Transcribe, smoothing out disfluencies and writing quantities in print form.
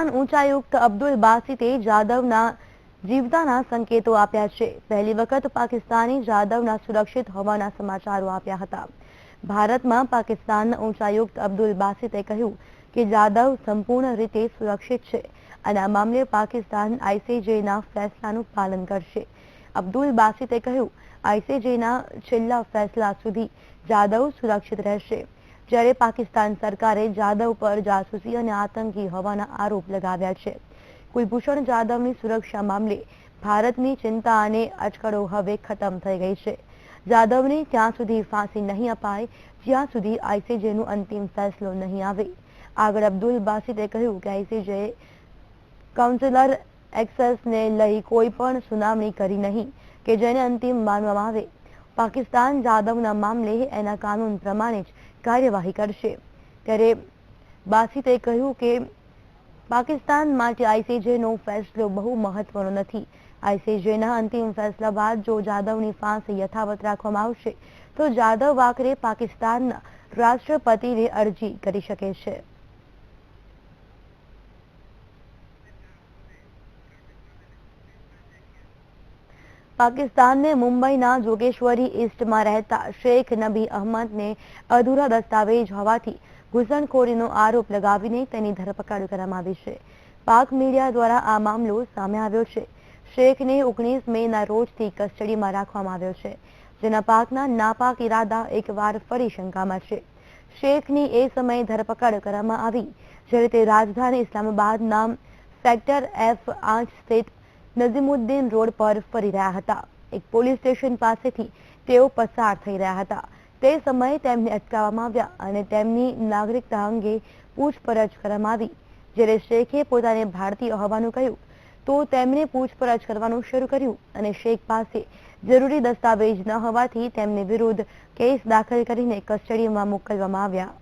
પાકિસ્તાન ઉચ્ચાયુક્ત અબ્દુલ બાસિતે જાદવના જીવતાના સંકેતો આપ્યા છે। પહેલી વખત પાકિસ્તાની જાદવના સુરક્ષિત હોવાના સમાચારો આપ્યા હતા। ભારતમાં પાકિસ્તાનના ઉચ્ચાયુક્ત અબ્દુલ બાસિતે કહ્યું કે જાદવ સંપૂર્ણ રીતે સુરક્ષિત છે અને આ મામલે પાકિસ્તાન આઈસીજેના ફેસલાનું પાલન કરશે। અબ્દુલ બાસિતે કહ્યું, આઈસીજેના છેલ્લા ફેસલા સુધી જાદવ સુરક્ષિત રહેશે। જ્યારે પાકિસ્તાન સરકારે જાદવ પર જાસૂસી અને આતંકી હોવાના આરોપ લગાવ્યા છે। કુલભૂષણ જાદવની સુરક્ષા મામલે ભારતની ચિંતા અને અટકળો હવે ખતમ થઈ ગઈ છે। જાદવને ત્યાં સુધી ફાંસી નહીં અપાય જ્યાં સુધી આઈસીજેનો અંતિમ ફેસલો નહીં આવે। આગળ અબ્દુલ બાસિતે કહ્યું કે આઈસીજે કાઉન્સિલર એક્સેસને લઈ કોઈ પણ સુનાવણી કરી નહીં કે જેને અંતિમ માનવામાં આવે। પાકિસ્તાન જાદવના મામલે એના કાનૂન પ્રમાણે જ કાર્યવાહી કરશે। ત્યારે બાસિતે કહ્યું કે પાકિસ્તાન માટે આઈસીજેનો ફેસલો બહુ મહત્વનો નથી। આઈસીજેના અંતિમ ફેસલા બાદ જો જાદવની ફાંસી યથાવત રાખવામાં આવશે તો જાદવ આખરે પાકિસ્તાનના રાષ્ટ્રપતિને અરજી કરી શકે છે। પાકિસ્તાનને મુંબઈના જોગેશ્વરી ઈસ્ટમાં રહેતા શેખ નબી અહમદને અધૂરા દસ્તાવેજ હોવાથી ઘૂસણખોરીનો આરોપ લગાવીને તેની ધરપકડ કરવામાં આવી છે। પાક મીડિયા દ્વારા આ મામલો સામે આવ્યો છે। શેખને 19 મેના રોજથી કસ્ટડીમાં રાખવામાં આવ્યો છે, જેના પાકના નાપાક ઇરાદા એકવાર ફરી શંકામાં છે। શેખની એ સમયે ધરપકડ કરવામાં આવી જ્યારે તે રાજધાની ઇસ્લામાબાદના સેક્ટર F8 સ્થિત નઝીમુદ્દીન રોડ પર ફરી રહ્યા હતા। એક પોલીસ સ્ટેશન પાસેથી તેઓ પસાર થઈ રહ્યા હતા। તે સમયે તેમને અટકાવવામાં આવ્યા અને તેમની નાગરિકતા અંગે પૂછપરછ કરવામાં આવી। જ્યારે શેખે પોતાને ભારતીય હોવાનું કહ્યું તો તેમણે પૂછપરછ કરવાનું શરૂ કર્યું અને શેખ પાસે જરૂરી દસ્તાવેજ ન હોવાથી તેમની વિરુદ્ધ કેસ દાખલ કરીને કસ્ટડીમાં મોકલવામાં આવ્યા।